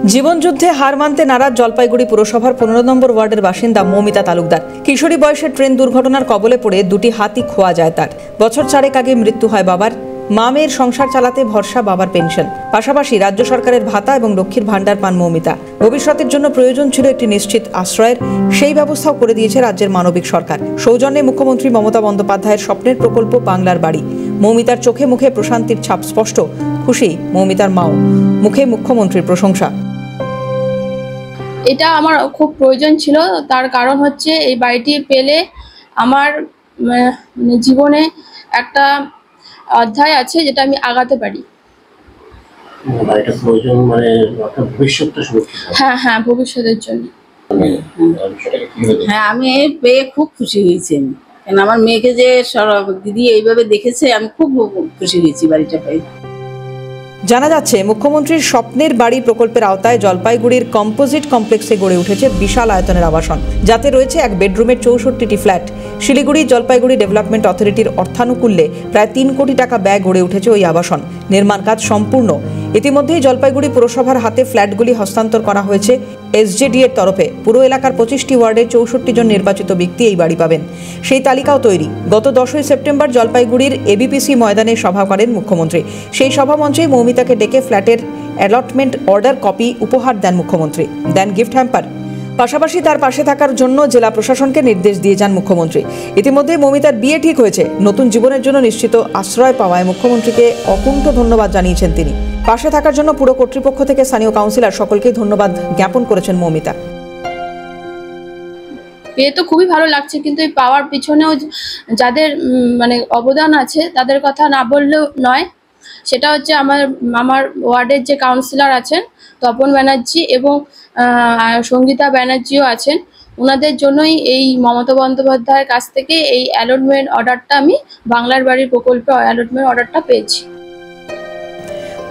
জীবনযুদ্ধে হার মানতে নারাজ জলপাইগুড়ি পুরসভার 15 নম্বর ওয়ার্ডের বাসিন্দা মৌমিতা তালুকদার। কিশোরী বয়সে ট্রেন দুর্ঘটনার কবলে পড়ে দুটি হাতই খোয়া যায় তার। বছর 4 আগে মৃত্যু হয় বাবার। মা মেয়ের সংসার চালাতে ভরসা বাবার পেনশন, পাশাপাশি রাজ্য সরকারের ভাতা এবং লক্ষ্মীর ভান্ডার পান মৌমিতা। ভবিষ্যতের জন্য প্রয়োজন ছিল একটি নিশ্চিত আশ্রয়ের, সেই ব্যবস্থাও করে দিয়েছে রাজ্যের মানবিক সরকার। সৌজন্যে মুখ্যমন্ত্রী মমতা বন্দ্যোপাধ্যায়ের স্বপ্নের প্রকল্প বাংলার বাড়ি। মৌমিতার চোখে মুখে প্রশান্তির ছাপ স্পষ্ট। খুশি মৌমিতার মাও, মুখে মুখ্যমন্ত্রীর প্রশংসা। এটা আমার খুব প্রয়োজন ছিল, তার কারণ হচ্ছে এই বাড়িটি পেলে আমার জীবনে একটা অধ্যায় আছে যেটা আমি আগাতে পারি। হ্যাঁ, ভবিষ্যতের জন্য। হ্যাঁ, আমি পেয়ে খুব খুশি হয়েছি। কেন আমার মেয়েকে যে দিদি এইভাবে দেখেছে, আমি খুব খুশি হয়েছি বাড়িটা পেয়ে। জানা যাচ্ছে, মুখ্যমন্ত্রীর স্বপ্নের বাড়ি প্রকল্পের আওতায় জলপাইগুড়ির কম্পোজিট কমপ্লেক্সে গড়ে উঠেছে বিশাল আয়তনের আবাসন, যাতে রয়েছে এক বেডরুমের 64টি ফ্ল্যাট। শিলিগুড়ি জলপাইগুড়ি ডেভেলপমেন্ট অথরিটির অর্থানুকূল্যে প্রায় 3 কোটি টাকা ব্যয় গড়ে উঠেছে ওই আবাসন। নির্মাণ কাজ সম্পূর্ণ। ইতিমধ্যেই জলপাইগুড়ি পুরসভার হাতে ফ্ল্যাটগুলি হস্তান্তর করা হয়েছে এসজেডি এর তরফে। পুরো এলাকার 25টি ওয়ার্ডের 64 জন নির্বাচিত ব্যক্তি এই বাড়ি পাবেন। সেই তালিকাও তৈরি। গত 10ই সেপ্টেম্বর জলপাইগুড়ির এবিপিসি ময়দানে সভা করেন মুখ্যমন্ত্রী। সেই সভামঞ্চেই মৌমিতাকে ডেকে ফ্ল্যাটের অ্যালটমেন্ট অর্ডার কপি উপহার দেন মুখ্যমন্ত্রী, দেন গিফট হ্যাম্পার। পাশাপাশি তার পাশে থাকার জন্য জেলা প্রশাসনকে নির্দেশ দিয়ে যান মুখ্যমন্ত্রী। ইতিমধ্যে মৌমিতার বিয়ে ঠিক হয়েছে। নতুন জীবনের জন্য নিশ্চিত আশ্রয় পাওয়ায় মুখ্যমন্ত্রীকে অকুণ্ঠ ধন্যবাদ জানিয়েছেন তিনি। পাশে থাকার জন্য পুরো কর্তৃপক্ষ থেকে স্থানীয় কাউন্সিলর সকলকেই ধন্যবাদ জ্ঞাপন করেছেন মৌমিতা। পেয়ে তো খুবই ভালো লাগছে, কিন্তু এই পাওয়ার পিছনেও যাদের অবদান আছে তাদের কথা না বললেও নয়। সেটা হচ্ছে আমার ওয়ার্ডের যে কাউন্সিলর আছেন তপন ব্যানার্জি এবং সঙ্গীতা ব্যানার্জিও আছেন। ওনাদের জন্যই এই মমতা বন্দ্যোপাধ্যায়ের কাছ থেকে এই অ্যালটমেন্ট অর্ডারটা, আমি বাংলার বাড়ির প্রকল্পে অ্যালটমেন্ট অর্ডারটা পেয়েছি।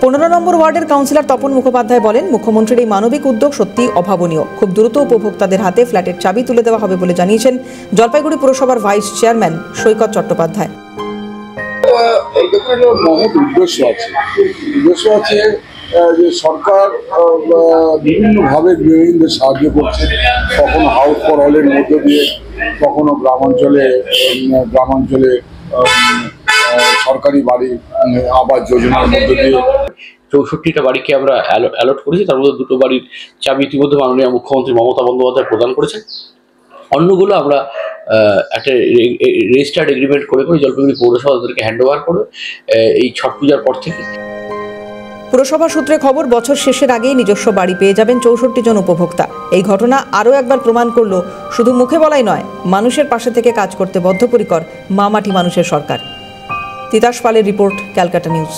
15 নম্বর ওয়ার্ডের কাউন্সিলর তপন মুখোপাধ্যায় বলেন, মুখ্যমন্ত্রীর এই মানবিক উদ্যোগ সত্যি অভাবনীয়। খুব দ্রুত উপভোক্তাদের হাতে ফ্ল্যাটের চাবি তুলে দেওয়া হবে বলে জানিয়েছেন জলপাইগুড়ি পুরসভার ভাইস চেয়ারম্যান সৈকত চট্টোপাধ্যায়। মহৎ উদ্দেশ্য আছে যে সরকার বিভিন্নভাবে গৃহহীনদের সাহায্য করছে, কখনো হাউস ফর অলের মধ্য দিয়ে, কখনো গ্রামাঞ্চলে সরকারি বাড়ি আবাস যোজনার মধ্য দিয়ে। 64টা বাড়িকে আমরা অ্যালট করেছি। তার মধ্যে 2টো বাড়ির চাবি ইতিমধ্যে মাননীয় মুখ্যমন্ত্রী মমতা বন্দ্যোপাধ্যায় প্রদান করেছেন। অন্যগুলো আমরা একটা রেজিস্টার্ড এগ্রিমেন্ট করে জলপাইগুড়ি পৌরসভা তাদেরকে হ্যান্ড ওভার করবে এই ছট পূজার পর থেকে। পুরসভা সূত্রে খবর, বছর শেষের আগেই নিজস্ব বাড়ি পেয়ে যাবেন 64 জন উপভোক্তা। এই ঘটনা আরও একবার প্রমাণ করলো, শুধু মুখে বলাই নয়, মানুষের পাশে থেকে কাজ করতে বদ্ধপরিকর মামাটি মানুষের সরকার। তিতাস পালের রিপোর্ট, ক্যালকাটা নিউজ।